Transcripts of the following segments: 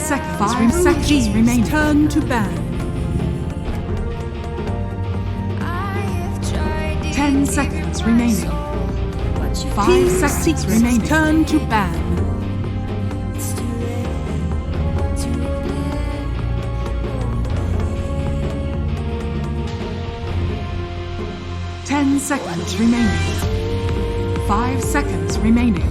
seconds. 5 seconds remaining. Turn to ban. 10 seconds remaining. 5 seconds remaining. Turn to ban. 10 seconds remaining. 5 seconds remaining.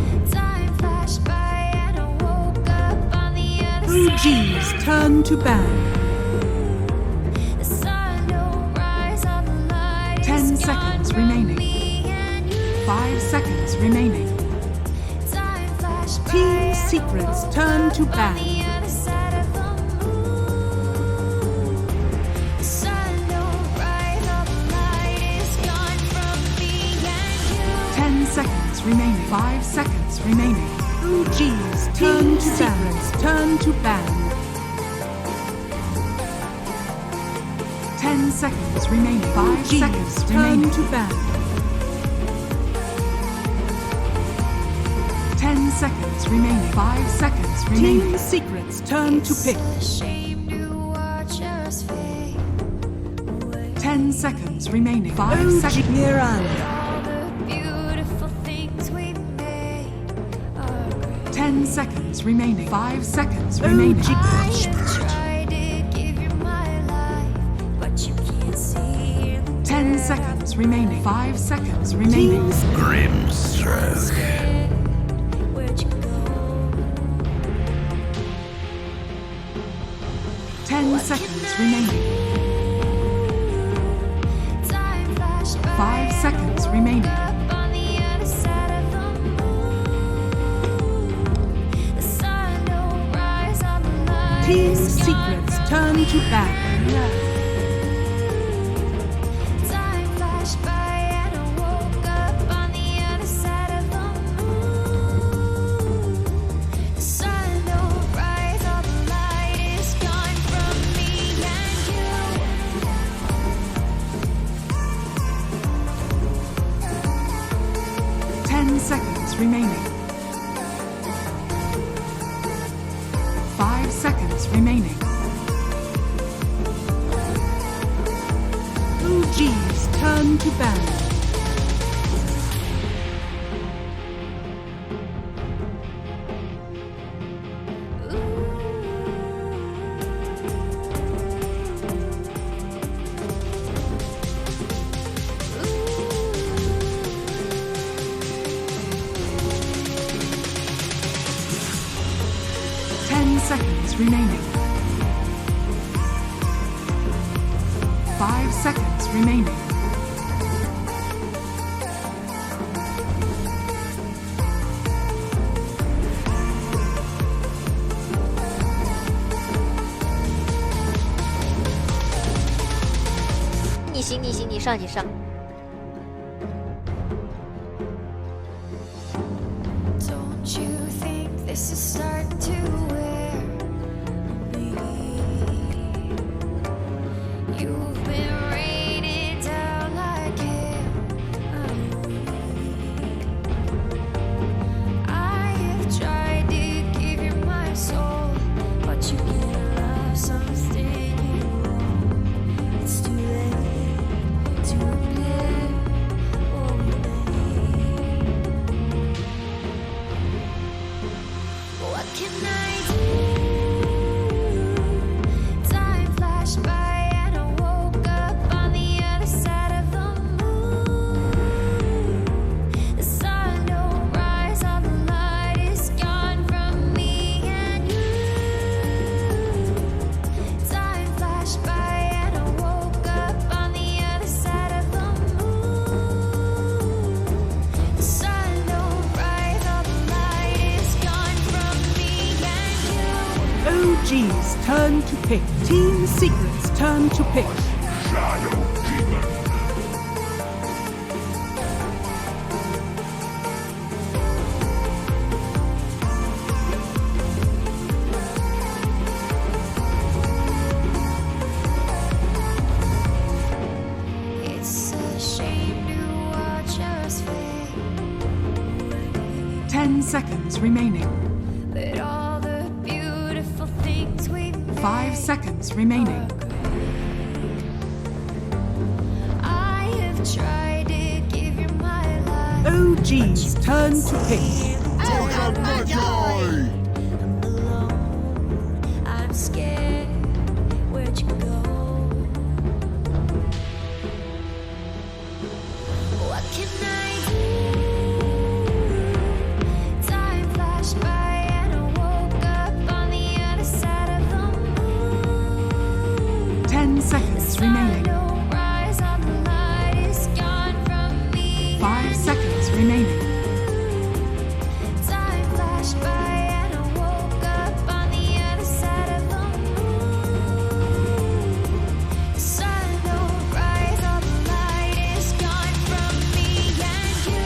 Oh geez, turn to ban. 10 seconds remaining. 5 seconds remaining. Team Secrets turn to ban. 10 seconds remaining. 5 seconds remaining. Oh geez, turn to Secrets turn to ban. 10 seconds remaining. 5 seconds turn to ban. 10 seconds remaining. 5 seconds remaining. Team Secrets turn to pick. 10 seconds remaining. 5 seconds. Miranda. 10 seconds remaining. 5 seconds remaining. 10 seconds remaining. 5 seconds remaining. Grimstroke. 10 seconds remaining. 5 seconds remaining. Team Secrets turn to ban. 10 seconds remaining. 5 seconds remaining. Oh geez, turn to ban. 10 seconds remaining. 5 seconds remaining.你行，你上。Don't you think this is starting to wear me? You've been rated down like hell. I have tried to give you my soul, but you can't love something you own. It's too late to repair what we made. What can I do? Time flashed by and I woke up on the other side of the moon. The sun don't rise, all the light is gone from me and you. Time flashed by and I woke up on the other side of the moon. The sun don't rise, all the light is gone from me and you. Oh geez, turn to pick. Team Secrets turn to pick. Shadow Demon. 10 seconds remaining. But all the beautiful things 5 seconds remaining. I have tried to give you my life. OG's turn to pick. I'm alone. I'm scared. Where'd you go? What can I do? Time flashed by and I woke up on the other side of the moon. 10 seconds remaining. Don't rise on the light is gone from me. 5 seconds remaining. Time flashed by and I woke up on the other side of the moon. The sun don't rise, all the light is gone from me and you.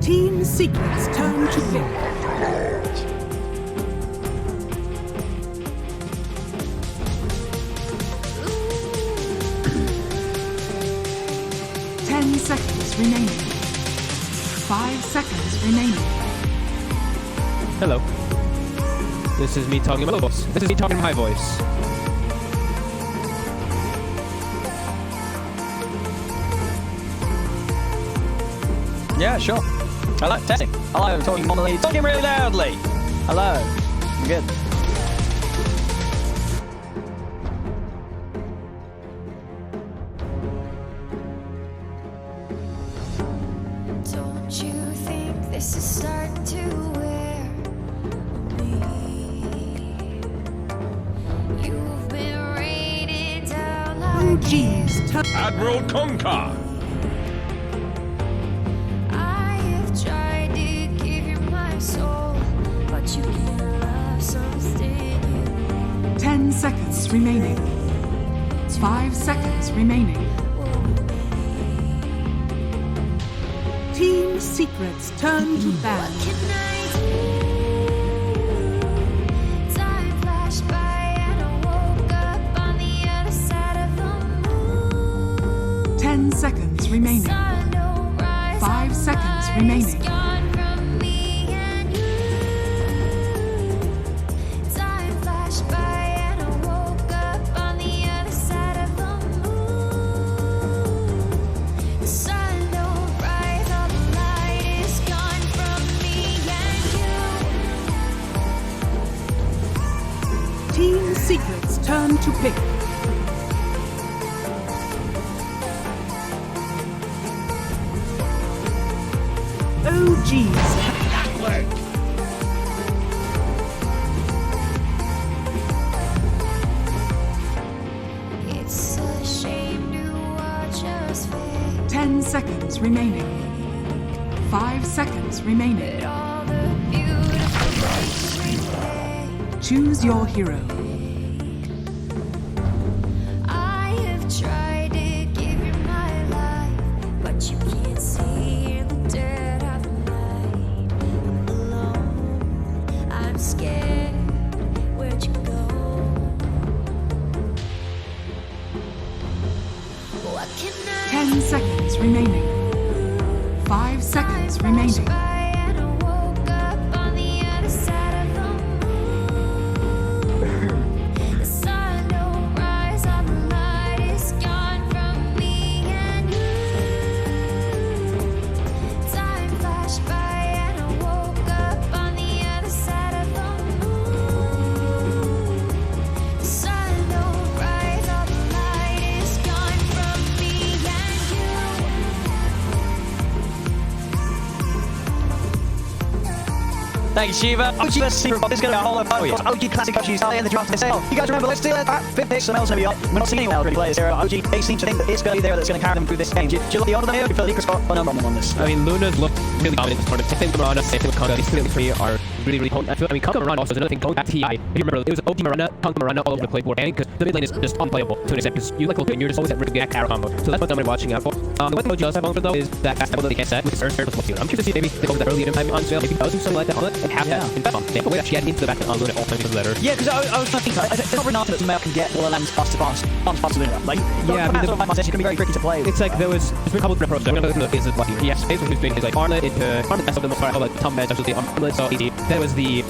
Team Secret's turn to pick. 10 seconds remaining. 5 seconds remaining. Hello. This is me talking in my voice. This is me talking in my voice. Yeah, sure. Hello, testing. Hello, I'm talking normally. Talking really loudly. Hello. I'm good. Don't you think this is starting to wear me? You've been raining down like OG's turn. Admiral Conker. I have tried to give you my soul, but you can't love something new. 10 seconds remaining. 5 seconds remaining. Team Secret's turn to ban. What can I do? Time flashed by and I woke up on the other side of the moon. 10 seconds remaining. Sun don't rise, 5 all the seconds light remaining. is gone from me and you. Time flashed by and I woke up on the other side of the moon. The sun don't rise, all the light is gone from me and you. Team Secret's turn to pick. OG's It's a shame to watch us fade. 10 seconds remaining. 5 seconds remaining. All the beautiful things we made. Choose your hero. I have tried to give you my life, but you can't see in the dead of the night. I'm alone. I'm scared. Where'd you go? What can I 10 seconds remaining. 5 seconds remaining. by and I woke up on the other side of the moon. The sun don't rise, all the light is gone from me and you. Time flashed by and I woke up on the other side of the moon. The sun don't rise, all the light is gone from me and you. Thank you, Shiva. OG, let's see. This is going to be a whole lot of fun. OG Classic OG style in the draft to sale. You guys remember, let's do it. 5th pick, someone else going to be up. We're not seeing anyone else really players here. OG, they seem to think that it's going to be there that's going to carry them through this game. Do you look the order them here? Do you feel the spot? Oh, no problem on this. I mean, Luna's look really dominant this tournament. Same thing with Miranda, same thing with Conga. These three are really, really potent. I mean, Conga Miranda also is another thing. Going back to TI, if you remember, it was OP Miranda, Conga Miranda all over the playboard, and because the mid lane is just unplayable to an extent, because you like look good and you're just always at really good arrow combo. So that's what I'm watching out for. The one thing OG does have on though is that ability can't set with his turn plus I'm curious to see maybe they go that early in time on sale, maybe do something like that on it and have that in back on. They have a way to get into the back on Luna all times later. Yeah, because I was trying to think, it's not really enough that Mel can get all the lands fast to Luna. Like, yeah, it's going to be very tricky to play. It's like there's been a couple of different approaches. I'm going to look at the phases. He has space who's been his like armlet into armlet best of the most part, like the top edge, actually the armlet so easy. Then it was the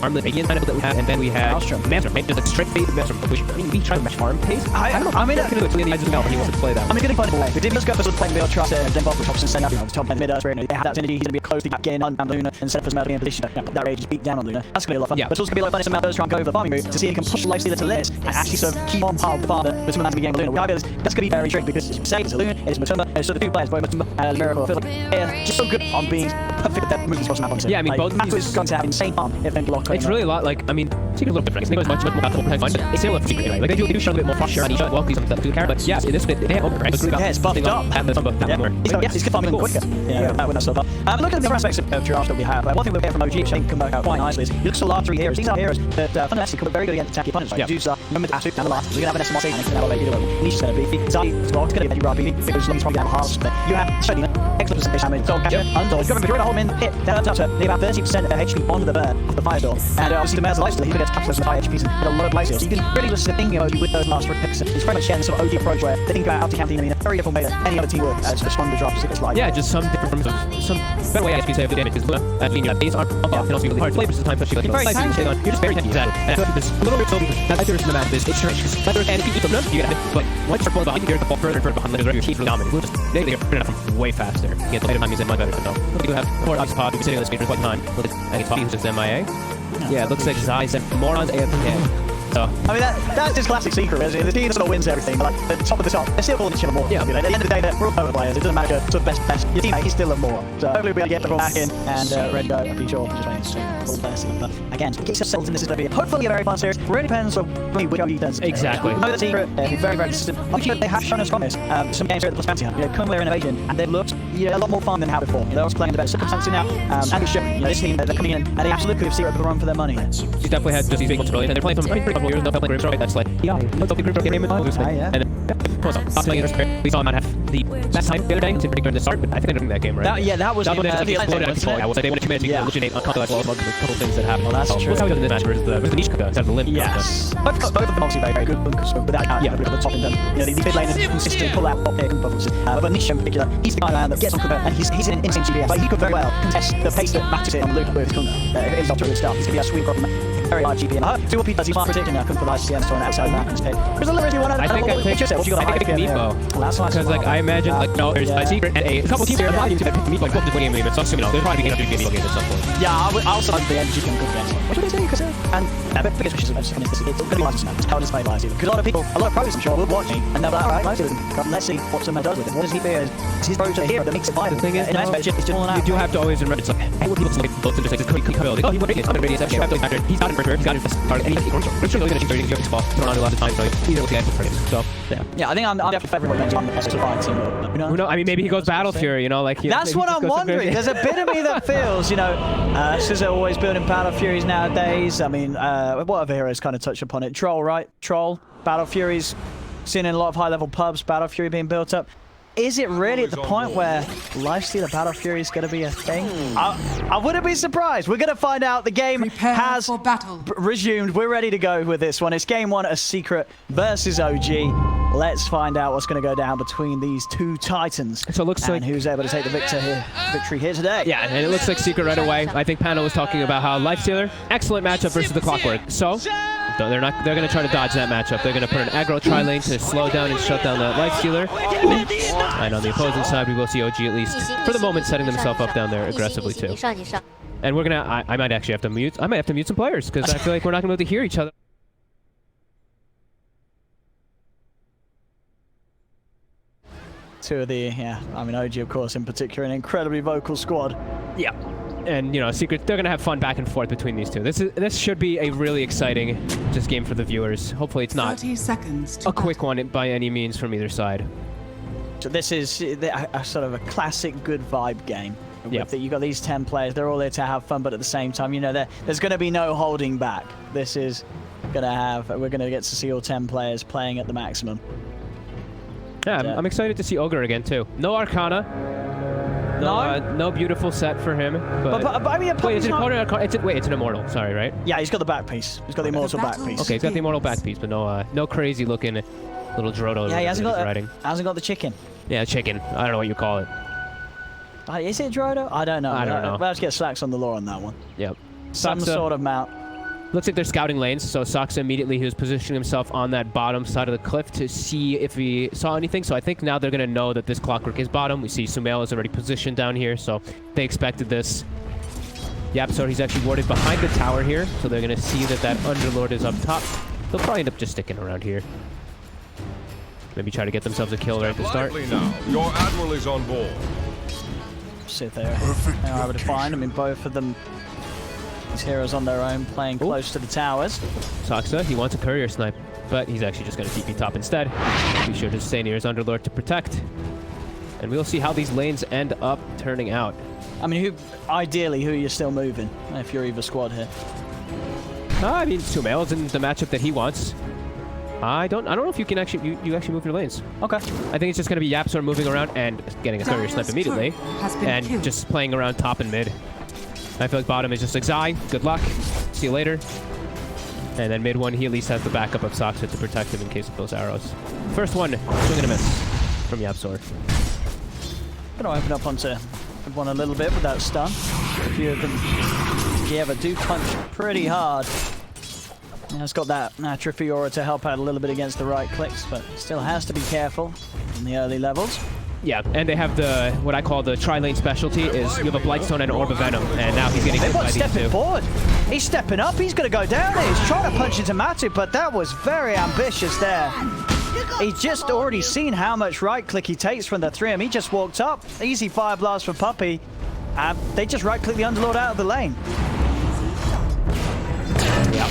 armlet radiant kind of that we had, and then we had Maelstrom, just like straight phase Maelstrom, which I mean we try to match farm pace. I don't know. I mean, I can do it to the eyes of Mel when he wants to play that. I mean, getting fun away. We did just go for sort of playing Bill Trust and then Bob Thompson send up, you know, top and mid earth. They have that synergy. He's going to be a close to getting on Luna and set up his Mel in position to put that rage beat down on Luna. That's going to be a lot of fun. Yeah. But it's also going to be a lot of fun if some Mel does try and go over the farming route to see if he can push the Lifestealer to this and actually sort of keep on par with the farm that some of the game with Luna. That's going to be very tricky because you say it's Luna, it's Matumba, so the two players, both Matumba and Miracle, feel like they're just so good on being perfect at their movements across the map. Yeah, I mean, both Matu is going to have insane farm if they block. It's really a lot like, I mean, Secret's a little different. Secret is much more about the but it's similar to Secret anyway. Like, they do show a bit more posture on each other, well, please something to the character, but yeah, in this bit, they have open, right? Yeah, it's buffed up. And the Tumba that more. Yeah, he's farming quicker. Yeah, that would not so far. Look at the aspects of Giraffe that we have. One thing we get from OG, which I think can work out quite nicely, is you look at the last three heroes. These are heroes that fundamentally come very good against attacking opponents. Like Zeus, remember Atu, down the last. We're going to have an SMRC, and it's going to have a lady. Niche is going to be. Zai, it's going to be Robbie, because Long's probably going to have a half. You have Shadina, excellent percentage damage, Dog Catcher, Undog. Remember, if you're in a hole in hit, down to near about 30% of HP on the burn of the Firestorm. And obviously, the Mayor's Lifesteal, he gets capitalized with high HPs and a lot of lifesteal. So you can really just think of OG with those last three picks. It's very much sharing the sort of OG approach where they think about out to campaign in a very different way than any other team would as just one of the drops it's like. Yeah, just some different forms of some better way I guess you say of the damage because I mean base arm can also be really hard to play versus the time especially like very tanky. You're just very tanky, exactly. And I feel like there's a little bit of that there's in the map is it's strange because and if you keep them you get it, but once you're behind you get the ball further and further behind like your team's really dominant. We'll just they're putting it way faster. You get the later time is much better so we do have more Ox Pod who's sitting on the screen for quite time. Look at I think who's just MIA. Yeah, it looks like Zai sent morons AFK. So I mean that's just classic Secret. Is the team that sort of wins everything. But like the top of the top, they're still calling each other more. Yeah. You know, at the end of the day, we're all power players. It doesn't matter sort of best. Your teammate is still a more. So hopefully we'll get the ball back in and ready to go. I'm pretty sure. Just waiting. But again, get yourselves in this is going to be hopefully a very fun series. Really depends on which OG does. Exactly. I know the Secret be very consistent. Actually, they have shown us from this some games here at the Plus Fantasy Hunt. You know, come with their innovation and they've looked a lot more fun than how before. They're also playing the better circumstances now. And it's showing. This team they're coming in and they absolutely could have Secret the run for their money. You definitely had just these big ones brilliant and they're playing some pretty couple years. They're playing Grimstone, right? That's like let's open group game and lose it. And then we saw him not have the best time the other day. It's pretty good to start, but I think they're doing that game right. That was exploded out of control. I will say they would have committed to hallucinate on contact as well as a couple things that happened. Well, that's true. What's how he does in this match versus the niche instead of the limb. Yes. Both of them obviously very good bunkers, so without the top in them. You know, the mid lane is consistently pull out top pick and buffers. But Niche in particular, he's the guy that gets on cover and he's in insane GBS. Like he could very well contest the pace that matches it on Luke with his Kunga. If he's up to a good start, he's going to be a sweet problem. Very high GP. See what he does. He's not predicting now. Couldn't provide CMs to an outside map instead. There's a little bit you want to. I think Meepo. Because like I imagine like no, there's a Secret and a couple teams that are probably to pick Meepo like just winning a game. So assuming they're probably going to do Meepo games at some point. Yeah, I'll also the MG can good games. What should I say? Because and the biggest wishes of just coming this it's going to be live now. It's how does play live because a lot of pros I'm sure will watch me and they'll be like, all right, let's see what someone does with it. What does he do? Is his pros a hero that makes it viable? The thing is, you do have to always remember it's like hey, what people say both into like this quick ability. Oh, he went radius. I'm radius. He's got it for he's got it. And he's going to shoot 30 spot turn on a lot of time, so he's able to get it for him. So yeah, I think I'm definitely favoring Benji on the surviving team. Who knows? I mean, maybe he goes Battle Fury. You know, like that's what I'm wondering. There's a bit of me that feels, you know, Scissor always building Battle Furies nowadays. I mean, what other heroes kind of touch upon it? Troll, right? Troll, Battle Furies, seen in a lot of high-level pubs. Battle Fury being built up. Is it really at the point where Lifestealer Battle Fury is going to be a thing? I wouldn't be surprised. We're going to find out. The game has resumed. We're ready to go with this one. It's game one, a Secret versus OG. Let's find out what's going to go down between these two titans. So it looks like who's able to take the victory here today. Yeah, and it looks like Secret right away. I think Pano was talking about how Lifestealer, excellent matchup versus the Clockwork. So they're going to try to dodge that matchup. They're going to put an aggro tri-lane to slow down and shut down that Lifestealer. And on the opposing side, we will see OG at least for the moment setting themselves up down there aggressively too. And we're gonna. I might actually have to mute. I might have to mute some players because I feel like we're not gonna be able to hear each other. Two of the I mean OG of course in particular, an incredibly vocal squad. Yeah. And you know, Secret, they're gonna have fun back and forth between these two. This should be a really exciting just game for the viewers. Hopefully, it's not 30 seconds a quick one by any means from either side. So this is a sort of a classic good vibe game. Yep. You got these 10 players. They're all there to have fun, but at the same time, you know, there's going to be no holding back. This is going to have. We're going to get to see all 10 players playing at the maximum. Yeah, I'm excited to see Ogre again too. No Arcana. No beautiful set for him. But I mean, wait, it's an Arcana. It's an Immortal. Sorry, right? Yeah, he's got the back piece. He's got the Immortal back piece. Okay, he's got the Immortal back piece, but no crazy looking little Drodo. Yeah, he hasn't riding. Hasn't got the chicken. Yeah, chicken. I don't know what you call it. Is it Drodo? I don't know. I don't know. We'll have to get Slacks on the lore on that one. Yep. Some sort of mount. Looks like they're scouting lanes, so Saksa immediately he was positioning himself on that bottom side of the cliff to see if he saw anything. So I think now they're going to know that this Clockwork is bottom. We see Sumail is already positioned down here, so they expected this. Yapzor, he's actually warded behind the tower here, so they're going to see that Underlord is up top. They'll probably end up just sticking around here. Maybe try to get themselves a kill right at the start. Now. Your admiral is on board. Sit there. They're able to find. I mean, both of them. These heroes on their own, playing close to the towers. Saksa, he wants a courier snipe, but he's actually just going to TP top instead. Be sure to stay near his Underlord to protect. And we'll see how these lanes end up turning out. I mean, ideally, who are you still moving if you're Eva squad here? I mean, Sumail's in the matchup that he wants. I don't know if you can actually you actually move your lanes. Okay. I think it's just going to be Yapzor moving around and getting a courier snipe immediately, and just playing around top and mid. I feel like bottom is just like Zai, good luck, see you later. And then mid one, he at least has the backup of Saksa to protect him in case of those arrows. First one, swing and a miss from Yapzor. Gonna open up onto one a little bit with that stun. A few of them, yeah, but do punch pretty hard. Yeah, it's got that Atrophy Aura to help out a little bit against the right clicks, but still has to be careful in the early levels. Yeah, and they have the, what I call the tri-lane specialty, is you have a Blightstone and an Orb of Venom, and now he's getting hit by these two. Stepping forward. He's stepping up. He's going to go down there. He's trying to punch into Matu, but that was very ambitious there. He's just already seen how much right-click he takes from the 3M. He just walked up. Easy fire blast for Puppey. They just right-click the Underlord out of the lane. Yeah,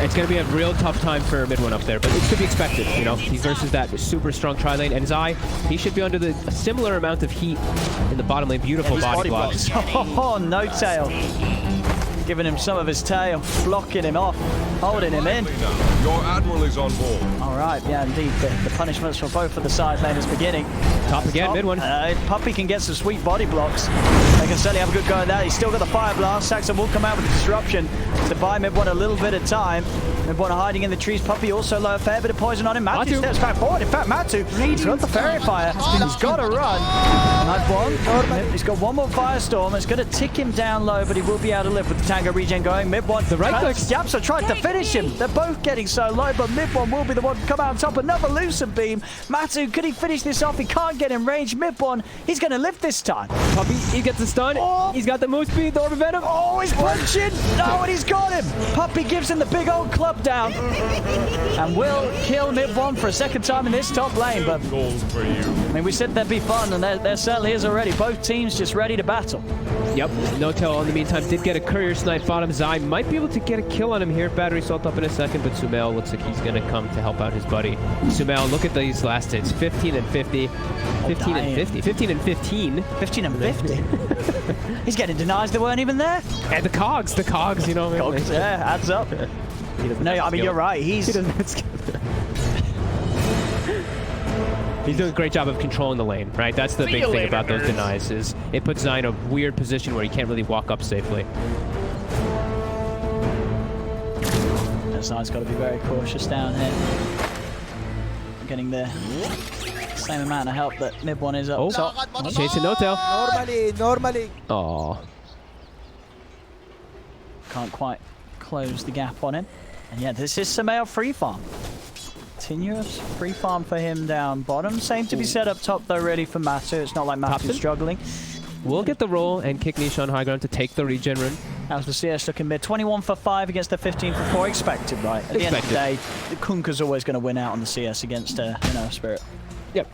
it's gonna be a real tough time for mid one up there, but it's to be expected. You know, he's versus that super strong tri lane, and Zai, he should be under a similar amount of heat in the bottom lane. Beautiful body blocks. Oh, no tail. Giving him some of his tail, blocking him off, holding him in. Your admiral is on board. All right, yeah, indeed. The punishments for both of the side laners beginning. Top again, mid one. Puppey can get some sweet body blocks. They can certainly have a good go at that. He's still got the fire blast. Saxon will come out with the disruption to buy mid one a little bit of time. Mid one hiding in the trees. Puppey also low, a fair bit of poison on him. Matu steps back forward. In fact, Matu, he's got the fairy fire. He's got to run. Mid one, he's got one more firestorm. It's going to tick him down low, but he will be able to live with the Tango regen going. Mid one, the right click. Yapzor tried to finish him. They're both getting so low, but mid one will be the one to come out on top. Another Lucent Beam. Matu, could he finish this off? He can't get in range. Mid one, he's going to live this time. Puppey, he gets the stun. Oh. He's got the move speed, the Orb of Venom. Oh, he's punching. No, and he's got him. Puppey gives him the big old club down and will kill mid one for a second time in this top lane. But I mean, we said there'd be fun, and there certainly is already. Both teams just ready to battle. Yep, No-Tail in the meantime did get a courier snipe bottom. Zai might be able to get a kill on him here. Battery Salt up in a second, but Sumail looks like he's going to come to help out his buddy. Sumail, look at these last hits. 15 and 50. 15 and 50. 15 and 15. 15 and 50. He's getting denies that weren't even there. And the cogs, you know what I mean? Cogs, yeah, adds up. No, I mean, you're right. He doesn't have skill. He's doing a great job of controlling the lane, right? That's the big thing about those denies, is it puts Zai in a weird position where he can't really walk up safely. Zai's got to be very cautious down here. Getting the same amount of help that mid one is up top. Chasing No-Tail. Normally. Aww. Can't quite close the gap on him. And yeah, this is Sumail free farm. Continuous free farm for him down bottom. Same to be said up top though, really, for Matu. It's not like Matu's struggling. We'll get the roll and kick Niche on high ground to take the regen rune. How's the CS looking mid? 21 for 5 against the 15 for 4. Expected, right? At the end of the day, the Kunkka's always going to win out on the CS against Spirit. Yep.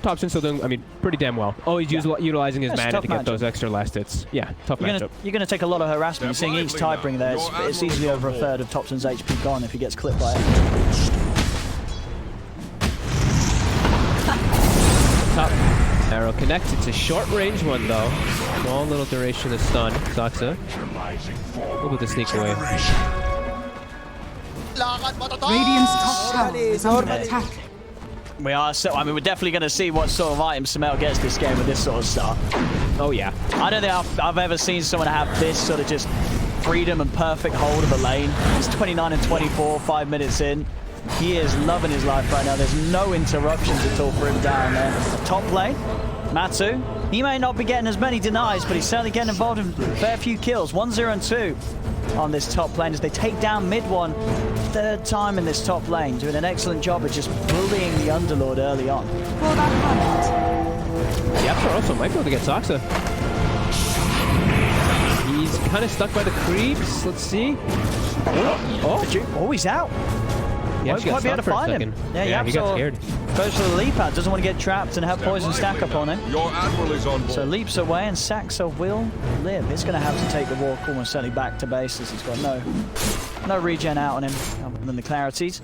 Thompson still doing, I mean, pretty damn well. Oh, he's utilizing his mana to get those extra last hits. Yeah, tough matchup. You're going to take a lot of harassment. You're seeing each Tidebringer there. It's easily over a third of Thompson's HP gone if he gets clipped by it. Top arrow connects. It's a short range one though. Small little duration of stun. Saksa. A little bit of sneak away. Radiant's top tower is under attack. We are, so I mean, we're definitely going to see what sort of item Sumail gets this game with this sort of start. Oh, yeah. I don't think I've ever seen someone have this sort of just freedom and perfect hold of a lane. He's 29 and 24, 5 minutes in. He is loving his life right now. There's no interruptions at all for him down there. Top lane, Matu. He may not be getting as many denies, but he's certainly getting involved in a fair few kills. 1-0 and 2 on this top lane as they take down mid one. Third time in this top lane, doing an excellent job of just bullying the Underlord early on. For that The Apsar also might be able to get Saksa. He's kind of stuck by the creeps. Let's see. Oh, he's out. He actually Might got be able to stunned for a find second. him. Yeah, he got scared. Goes for the leap out, doesn't want to get trapped and have poison stack up on him. Your admiral is on board. So leaps away and Saxa will live. He's going to have to take the walk almost certainly back to base as he's got no regen out on him other than the clarities.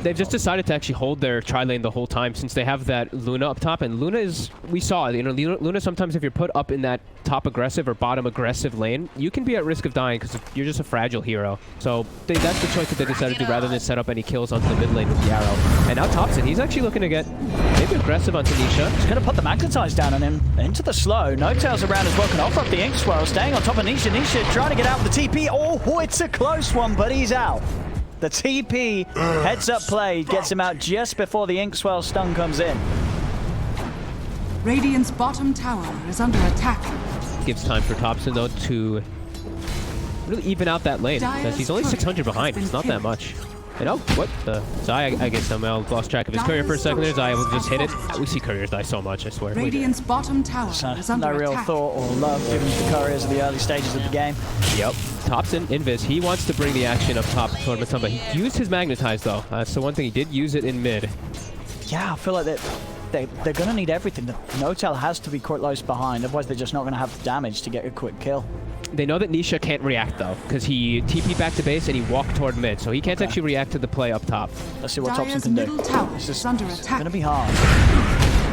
They've just decided to actually hold their tri-lane the whole time since they have that Luna up top. And Luna is, we saw, you know, Luna sometimes if you're put up in that top aggressive or bottom aggressive lane, you can be at risk of dying because you're just a fragile hero. So that's the choice that they decided to do rather than set up any kills onto the mid lane with the arrow. And now Thompson, he's actually looking to get maybe aggressive onto Nisha. He's going to put the Magnetize down on him into the slow. No Tails around as well, can offer up the Ink Swirl, staying on top of Nisha. Nisha trying to get out with the TP. Oh, it's a close one, but he's out. The TP heads up play gets him out just before the Ink Swell stun comes in. Radiant's bottom tower is under attack. Gives time for Thompson though to really even out that lane because he's only 600 behind. It's not that much. And oh, what the? Zaya, I guess somehow lost track of his courier for a second there. Zaya will just hit it. We see couriers die so much, I swear. Radiant's bottom tower is under No real attack. thought or love given to the couriers at the early stages of the game. Yep. Thompson, Invis, he wants to bring the action up top toward Matumba. He used his Magnetize though. So one thing, he did use it in mid. Yeah, I feel like they're going to need everything. The Notel has to be close behind, otherwise they're just not going to have the damage to get a quick kill. They know that Nisha can't react though, because he TP'd back to base and he walked toward mid, so he can't actually react to the play up top. Let's see what Dyer's Thompson can middle do. tower This is under attack. going to be hard.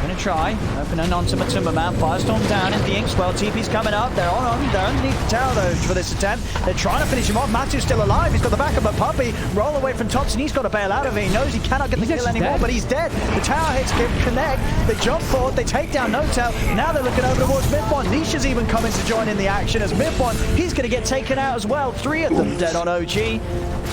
Going to try. Opening onto Matumba Man. Firestorm down into the Inkswell. TP's coming up. They're underneath the tower though for this attempt. They're trying to finish him off. Matu's still alive. He's got the backup of Puppy. Roll away from Thompson. He's got to bail out of it. He knows he cannot get the kill anymore, dead. but he's dead. The tower hits connect. They jump forward. They take down Notel. Now they're looking over towards Mid-One. Nisha's even coming to join in the action as Mid-One. He's going to get taken out as well. 3 of them dead on OG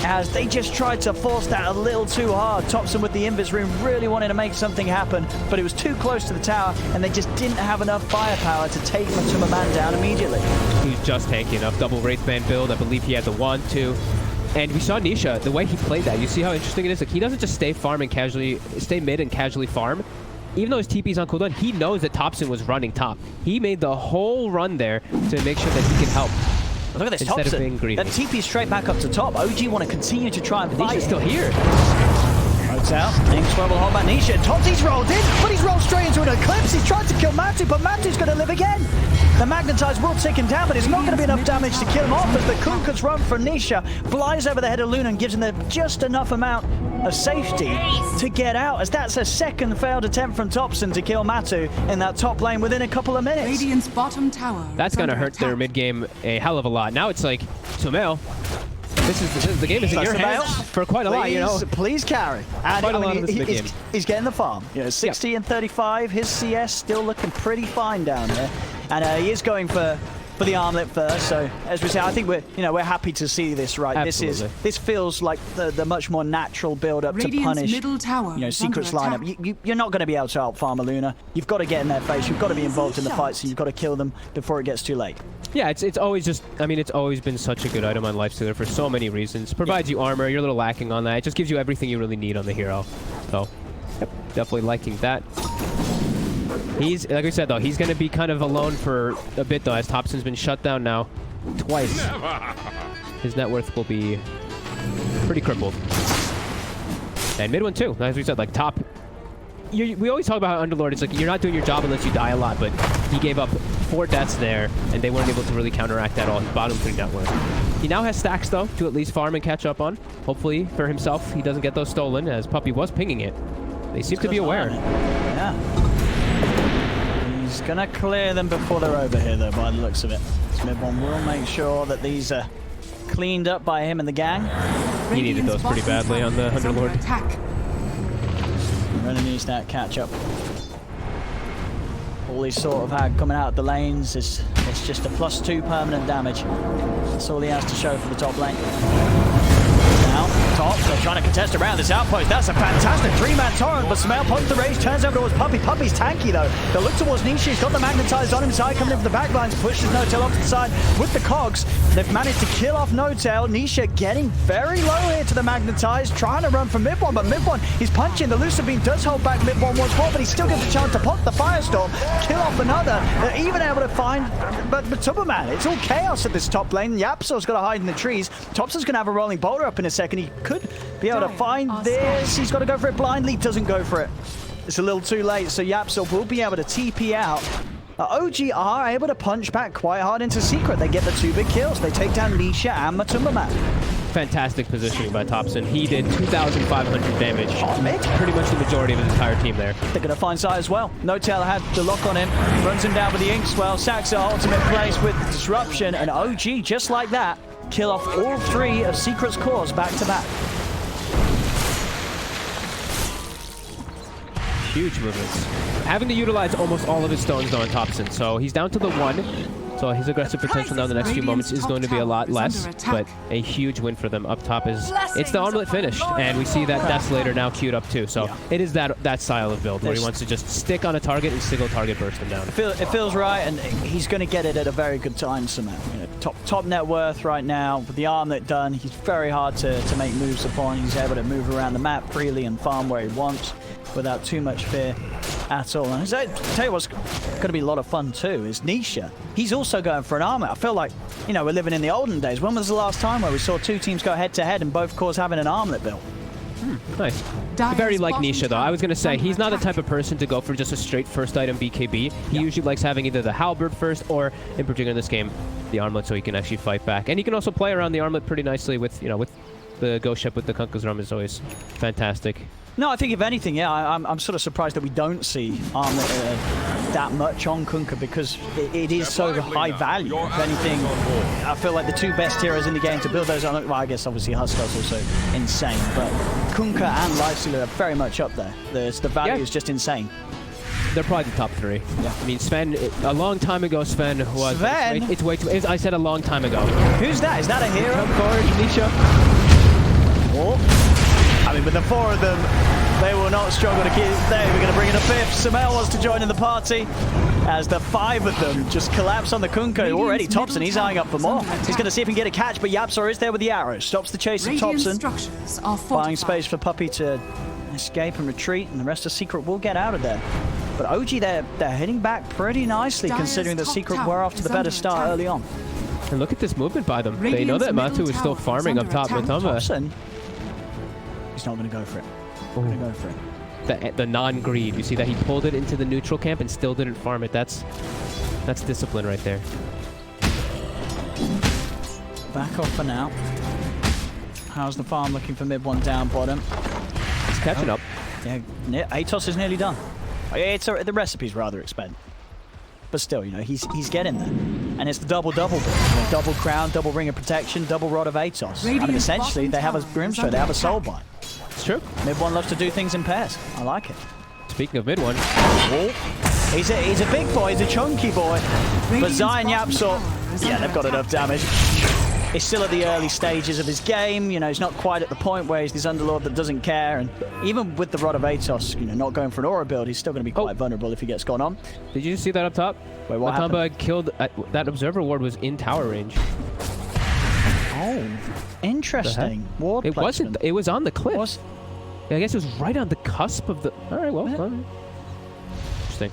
as they just tried to force that a little too hard. Thompson with the Invis room really wanted to make something happen, but it was too close to the tower and they just didn't have enough firepower to take Matumba Man down immediately. He's just tanky enough. Double Wraithband build. I believe he had the 1, 2. And we saw Nisha, the way he played that. You see how interesting it is? Like, he doesn't just stay mid and casually farm. Even though his TP's on cooldown, he knows that Thompson was running top. He made the whole run there to make sure that he can help. Look at this Instead of being Thompson. greedy. That TP straight back up to top. OG want to continue to try and fight. Nisha's still here. Out. Inkswell will hold back Nisha. Thompson's rolled in, but he's rolled straight into an eclipse. He's tried to kill Matu, but Matu's going to live again. The Magnetize will take him down, but it's not going to be enough damage to kill him off as the Kuka's run from Nisha flies over the head of Luna and gives him just enough amount of safety to get out, as that's a second failed attempt from Thompson to kill Matu in that top lane within a couple of minutes. Radiant's bottom tower. That's going to hurt their mid game a hell of a lot. Now it's like, Sumail, the game is in your hands for quite a lot, you know. Please carry. And Quite a lot of this mid-game. He's getting the farm. You know, 60 and 35. His CS still looking pretty fine down there, and he is going for the armlet first. So as we say, I think we're happy to see this. Right, Absolutely. this feels like the much more natural build up to Radiant's punish middle tower is Secret's under lineup. You're not going to be able to outfarm a Luna. You've got to get in their face. You've got to be involved in the fight. So you've got to kill them before it gets too late. Yeah, it's always just, I mean, it's always been such a good item on Lifestealer for so many reasons. Provides you armor, you're a little lacking on that. It just gives you everything you really need on the hero. So, yep, definitely liking that. He's, like I said though, he's going to be kind of alone for a bit though, as Thompson's been shut down now twice. His net worth will be pretty crippled. And mid one too, as we said, like top. We always talk about how Underlord, it's like you're not doing your job unless you die a lot, but he gave up 4 deaths there, and they weren't able to really counteract that all. His bottom 3 net worth. He now has stacks though to at least farm and catch up on. Hopefully for himself, he doesn't get those stolen, as Puppy was pinging it. They seem to be aware. Yeah. He's gonna clear them before they're over here though, by the looks of it. So Mid-One will make sure that these are cleaned up by him and the gang. He needed those pretty badly on the Underlord. Really needs that catch up. All he's sort of had coming out of the lanes is it's just a +2 permanent damage. That's all he has to show for the top lane. Now, top, they're trying to contest around this outpost. That's a fantastic 3-man torrent, but Smail points the rage, turns over towards Puppey. Puppey's tanky though. They'll look towards Nisha. He's got the magnetized on his side, coming in for the backlines, pushes No-Tail off to the side with the cogs. They've managed to kill off No-Tail. Nisha getting very low here to the magnetized, trying to run from mid-1, but mid-1, he's punching. The Lucid Beam does hold back mid-1 once more, but he still gets a chance to pop the Firestorm, kill off another. They're even able to find, but Superman, it's all chaos at this top lane. Yapso's got to hide in the trees. Thompson's going to have a rolling boulder up in a second. He could be able to find this. He's got to go for it blindly. Doesn't go for it. It's a little too late, so Yapso will be able to TP out. OG are able to punch back quite hard into Secret. They get the 2 big kills. They take down Nisha and Matumba Man. Fantastic positioning by Thompson. He did 2,500 damage. Pretty much the majority of his entire team there. They're going to find Sai as well. No-Tail had the lock on him. Runs him down with the Inkswell. Saxa ultimate plays with Disruption. And OG, just like that, kill off all 3 of Secret's cores back to back. Huge movements. Having to utilize almost all of his stones on Thompson, so he's down to the 1. So his aggressive potential now in the next few moments is going to be a lot less, but a huge win for them up top is it's the armlet finished, and we see that Desolator now queued up too. So it is that style of build where he wants to just stick on a target and single target burst him down. It feels right, and he's going to get it at a very good time somehow. You know, top net worth right now with the armlet done. He's very hard to make moves upon. He's able to move around the map freely and farm where he wants without too much fear at all. And I tell you what's going to be a lot of fun too is Nisha. He's also going for an armor. I feel like, you know, we're living in the olden days. When was the last time where we saw 2 teams go head to head and both cores having an armlet build? Nice. Very like Nisha though. I was going to say, he's not the type of person to go for just a straight first item BKB. He usually likes having either the halberd first or, in particular in this game, the armlet so he can actually fight back. And he can also play around the armlet pretty nicely with, you know, with the ghost ship with the Kunkka's Rum is always fantastic. No, I think if anything, yeah, I'm sort of surprised that we don't see armlet that much on Kunkka because it is so high value. If anything, I feel like the 2 best heroes in the game to build those armlet, well, I guess obviously Huskar's also insane, but Kunkka and Lifestealer are very much up there. The value is just insane. They're probably the top 3. Yeah. I mean, Sven, a long time ago, Sven was... Sven? It's way too... I said a long time ago. Who's that? Is that a hero? Of course, Nisha. Oh. I mean, with the 4 of them, they will not struggle to keep it there. We're going to bring in a 5th. Samael wants to join in the party as the 5 of them just collapse on the Kunkka. Already Thompson, he's eyeing up for more. He's going to see if he can get a catch, but Yapsor is there with the arrow. Stops the chase of Thompson. Buying space for Puppey to escape and retreat, and the rest of Secret will get out of there. But OG, they're heading back pretty nicely, considering that Secret were off to the better start early on. And look at this movement by them. They know that Matu is still farming up top with Thompson. He's not going to go for it. Not going to go for it. The non-greed. You see that he pulled it into the neutral camp and still didn't farm it. That's discipline right there. Back off for now. How's the farm looking for mid 1 down bottom? He's catching up. Yeah, Atos is nearly done. The recipe's rather expensive. But still, you know, he's getting there. And it's the double-double bit. You know, double crown, double ring of protection, double rod of Atos. I mean, essentially, they have a Brimstone, they have a Soulbind. It's true. Mid 1 loves to do things in pairs. I like it. Speaking of mid 1. Oh, he's a big boy, he's a chunky boy. But Zion Yapsor, yeah, they've got enough damage. He's still at the early stages of his game. You know, he's not quite at the point where he's this Underlord that doesn't care. And even with the Rod of Atos, you know, not going for an aura build, he's still going to be quite vulnerable if he gets gone on. Did you see that up top? Wait, what happened? Killed... that Observer Ward was in tower range. Oh, interesting. Ward it placement. wasn't. It was on the cliff. I guess it was right on the cusp of the... All right, well... Interesting.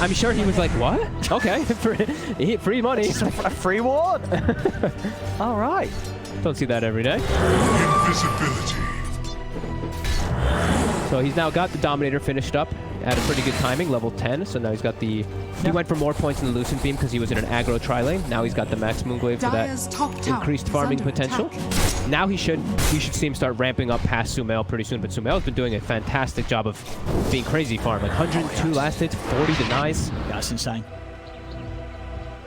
I'm sure he was like, what? Okay, free money. A free ward? All right. Don't see that every day. Invisibility. So he's now got the Dominator finished up at a pretty good timing, level 10. So now he's got the... He went for more points in the Lucent Beam because he was in an aggro tri-lane. Now he's got the Max Moonglaive for that increased farming potential. Now you should see him start ramping up past Sumail pretty soon. But Sumail's been doing a fantastic job of being crazy farm. Like 102 last hits, 40 denies. That's insane.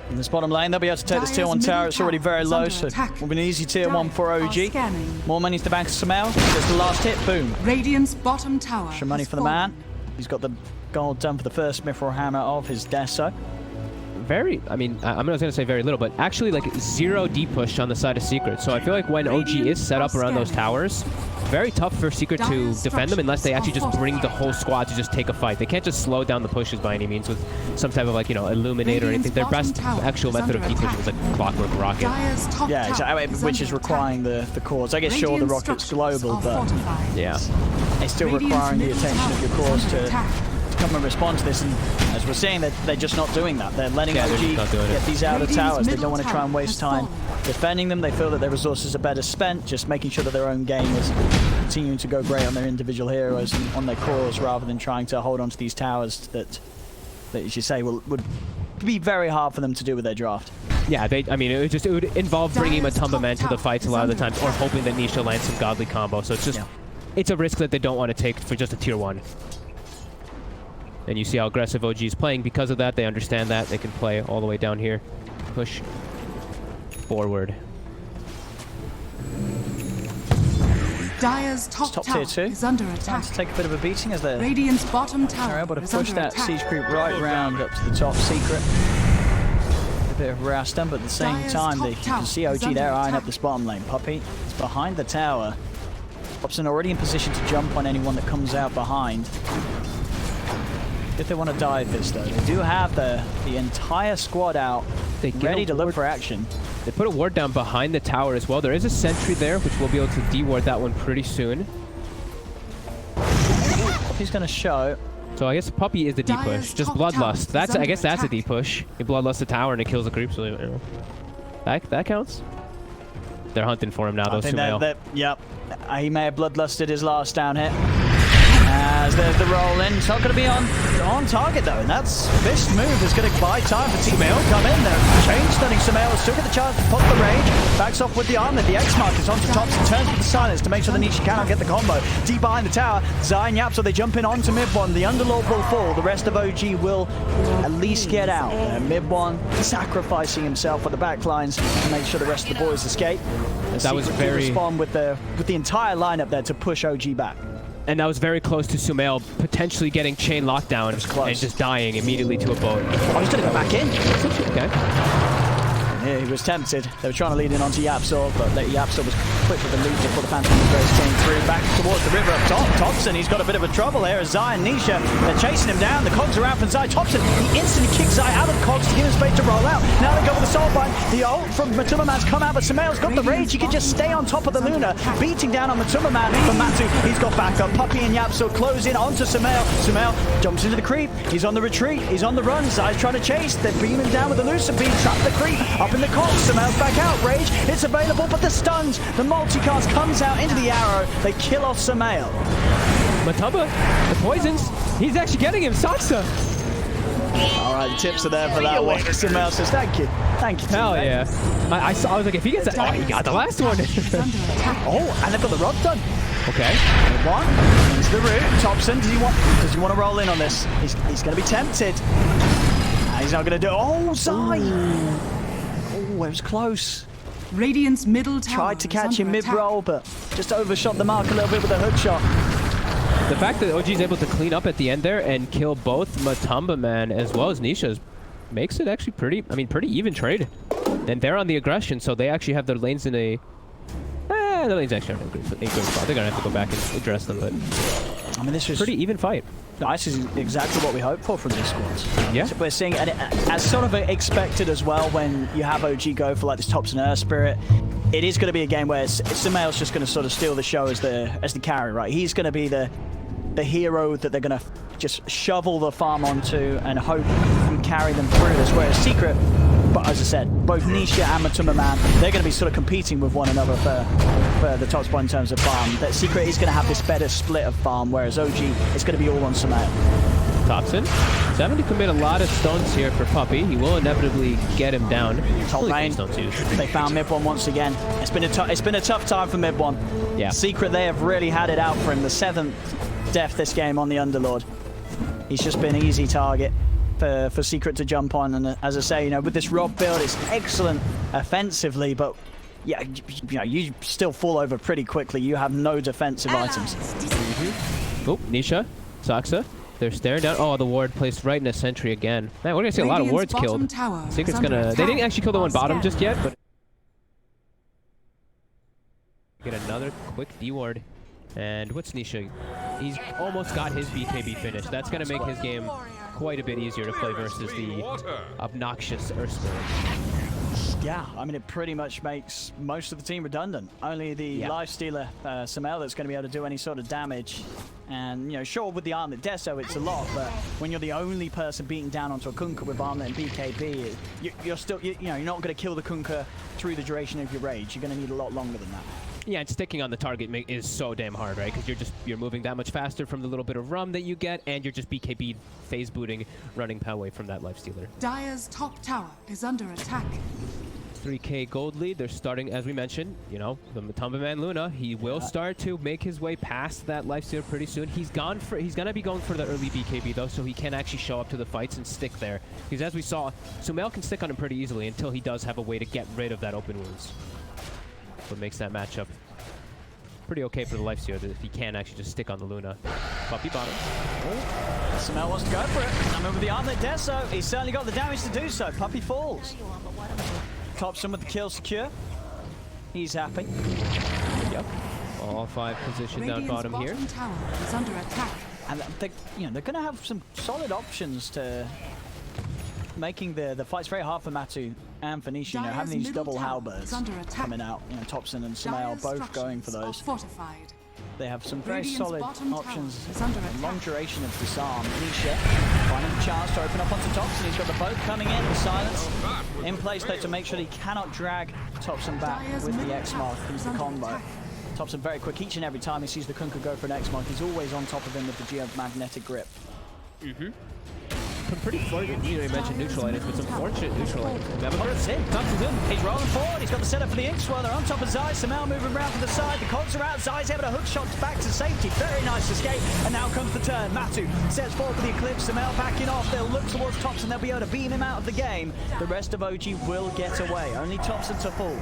In this bottom lane, they'll be able to take this tier 1 tower. It's already very low, so will be an easy tier 1 for OG. More money to the bank of Sumail. Just the last hit, boom. Radiant's bottom tower. Extra money for the man. He's got the gold done for the first Mithril Hammer of his Deso. Very, I mean, I'm not going to say very little, but actually like 0 deep push on the side of Secret. So I feel like when OG is set up around those towers, very tough for Secret to defend them unless they actually just bring the whole squad to just take a fight. They can't just slow down the pushes by any means with some type of like, you know, Illuminate or anything. Their best actual method of deep push is like Clockwork Rocket. Yeah, exactly, which is requiring the cores. I guess sure the Rocket's global, but yeah, it's still requiring the attention of your cores to come and respond to this, and as we're seeing, they're just not doing that. They're letting OG get these outer towers. They don't want to try and waste time defending them. They feel that their resources are better spent just making sure that their own game is continuing to go great on their individual heroes and on their cores, rather than trying to hold on to these towers that as you say, would be very hard for them to do with their draft. Yeah, I mean, it would involve bringing Matumba Man to the fights a lot of the times, or hoping that Nisha lands some godly combo. So it's just, it's a risk that they don't want to take for just a tier 1. And you see how aggressive OG is playing because of that. They understand that. They can play all the way down here. Push forward. Dire's top tier tower 2 is under Time attack. to take a bit of a beating as they're Radiant's bottom tower able to is push under that attack. siege creep right round up to the top. Secret. A bit of harass them, but at the same Dire's time, top you can tower see is OG under there eyeing attack. up this bottom lane. Puppey is behind the tower. Hobson already in position to jump on anyone that comes out behind. If they want to dive this, though, they do have the entire squad out, ready to look for action. They put a ward down behind the tower as well. There is a sentry there, which we'll be able to de-ward that one pretty soon. He's going to show. So I guess Puppey is the deep push. Just Bloodlust. I guess that's a deep push. You Bloodlust the tower and it kills the creep. So you know, that counts. They're hunting for him now, though. Sumail. Yep. He may have bloodlusted his last down hit. As there's the roll in. It's not going to be on target, though. And that's this move is going to buy time for Sumail to come in there. Chain stunning Sumail. Still get the chance to pop the rage. Backs off with the armor. The X mark is onto top. Turns with the silence to make sure the Nisha cannot get the combo. Deep behind the tower. Zai and Yapso, they jump in onto mid one. The Underlord will fall. The rest of OG will at least get out. Mid one sacrificing himself at the back lines to make sure the rest of the boys escape. That was very respond with the entire lineup there to push OG back. And that was very close to Sumail potentially getting chain lockdown and just dying immediately to a boat. Oh, he's going to go back in. Okay. Yeah, he was tempted. They were trying to lead in onto Yapsor, but Yapsor was quick with the lead before the Phantom Race came through. Back towards the river up top. Thompson, he's got a bit of a trouble here as Zai and Nisha, they're chasing him down. The cogs are out from Zai. Thompson, he instantly kicks Zai out of the cogs to give him space to roll out. Now they go with the Soulbind. The ult from Matumba Man's come out, but Sumail's got the rage. He can just stay on top of the Luna, beating down on Matumba Man. But Matu, he's got backup. Puppey and Yapsor close in onto Sumail. Sumail jumps into the creep. He's on the retreat. He's on the run. Zai's trying to chase. They're beaming down with the Lucid Beam. Trap the creep. Up in the cogs. Sumail's back out. Rage, it's available, but the stuns. The multicast comes out into the arrow. They kill off Sumail. Matumba, the poisons. He's actually getting him. Saksa. All right, the tips are there for that one. Sumail says, thank you. Thank you. Hell yeah. I was like, if he gets that, oh, he got the last one. Oh, and they've got the rod done. Okay. One into the root. Thompson, does he want to roll in on this? He's going to be tempted. He's not going to do it. Oh, Zai. Oh, it was close. Radiant's middle tower Tried to catch is him under attack. mid-roll, but just overshot the mark a little bit with a hook shot. The fact that OG is able to clean up at the end there and kill both Matumba Man as well as Nisha makes it actually pretty even trade. And they're on the aggression, so they actually have their lanes in a... the lanes actually aren't in a good spot. They're going to have to go back and address them, but... I mean, this was pretty even fight. This is exactly what we hoped for from these squads. Yeah. So we're seeing, and as sort of expected as well, when you have OG go for like this Thompson Earth Spirit, it is going to be a game where Sumail's just going to sort of steal the show as the carry, right? He's going to be the hero that they're going to just shovel the farm onto and hope and carry them through this. Whereas Secret, but as I said, both Nisha and Matumba Man, they're going to be sort of competing with one another for the top spot in terms of farm. That Secret is going to have this better split of farm, whereas OG is going to be all on Sumail. Thompson. He's having to commit a lot of stones here for Puppey. He will inevitably get him down. Top lane. They found mid one once again. It's been a tough time for mid one. Yeah. Secret, they have really had it out for him. The 7th death this game on the Underlord. He's just been easy target. for Secret to jump on. And as I say, you know, with this Rob build, it's excellent offensively, but yeah, you know, you still fall over pretty quickly. You have no defensive items. Oh, Nisha, Saksa, they're staring down. Oh, the ward placed right in a sentry again. Man, we're gonna see a lot of wards killed. Secret's gonna. They didn't actually kill the one bottom just yet, but get another quick D ward. And what's Nisha? He's almost got his BKB finished. That's gonna make his game quite a bit easier to play versus the obnoxious Earthspirit. Yeah, I mean, it pretty much makes most of the team redundant. Only the Lifestealer, Samel, that's going to be able to do any sort of damage. And, you know, sure, with the Armlet Deso, it's a lot, but when you're the only person beating down onto a Kunkka with Armlet and BKB, you're still, you know, you're not going to kill the Kunkka through the duration of your rage. You're going to need a lot longer than that. Yeah, and sticking on the target is so damn hard, right? Because you're moving that much faster from the little bit of rum that you get, and you're just BKB phase booting, running away from that Lifestealer. Dire's top tower is under attack. 3k gold lead. They're starting, as we mentioned, you know, the Matumba Man Luna. He will start to make his way past that Lifestealer pretty soon. He's gonna be going for the early BKB though, so he can actually show up to the fights and stick there. Because as we saw, Sumail can stick on him pretty easily until he does have a way to get rid of that open wounds. What makes that matchup pretty okay for the Lifestealer if he can actually just stick on the Luna. Puppy bottom. Samel wants to go for it. I mean, with the Armlet Deso, he's certainly got the damage to do so. Puppy falls. Thompson with the kill secure. He's happy. Yep. All 5 positioned down bottom here. Tower is under attack. And they're going to have some solid options to making the fights very hard for Matu and for Nisha. You know, having these double halberds coming out. You know, Thompson and Samel both going for those. Fortified. They have some very solid options. Long duration of disarm. Nisha finding a chance to open up onto Thompson. He's got the boat coming in with silence. In place though to make sure he cannot drag Thompson back with the X-Mark into the combo. Thompson very quick each and every time he sees the Kunkka go for an X-Mark. He's always on top of him with the geomagnetic grip. Some pretty fortunate, you mentioned neutral items, but some fortunate neutral items. Thompson's in. Thompson's in. He's rolling forward. He's got the setup for the Ink Swirl. They're on top of Zai. Samel moving around to the side. The cogs are out. Zai's able to hook shots back to safety. Very nice escape. And now comes the turn. Matu sets forward for the Eclipse. Samel backing off. They'll look towards Thompson. They'll be able to beam him out of the game. The rest of OG will get away. Only Thompson to fall.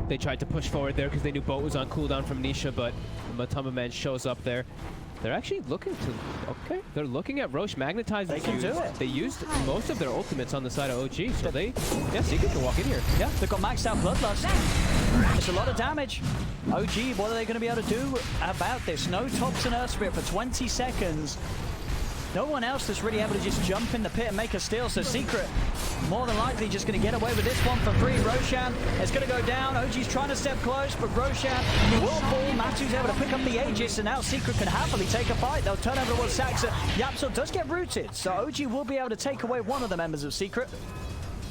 They tried to push forward there because they knew Boat was on cooldown from Nisha, but the Matumba Man shows up there. They're actually looking to, okay, they're looking at Roche Magnetize. They can do it. They used most of their ultimates on the side of OG, so Secret can walk in here. Yeah, they've got maxed out Bloodlust. It's a lot of damage. OG, what are they going to be able to do about this? No Thompson Earth Spirit for 20 seconds. No one else that's really able to just jump in the pit and make a steal, so Secret more than likely just going to get away with this one for free. Roshan is going to go down. OG's trying to step close, but Roshan will fall. Matu's able to pick up the Aegis, and now Secret can happily take a fight. They'll turn over towards Saxa. Yapso does get rooted, so OG will be able to take away one of the members of Secret.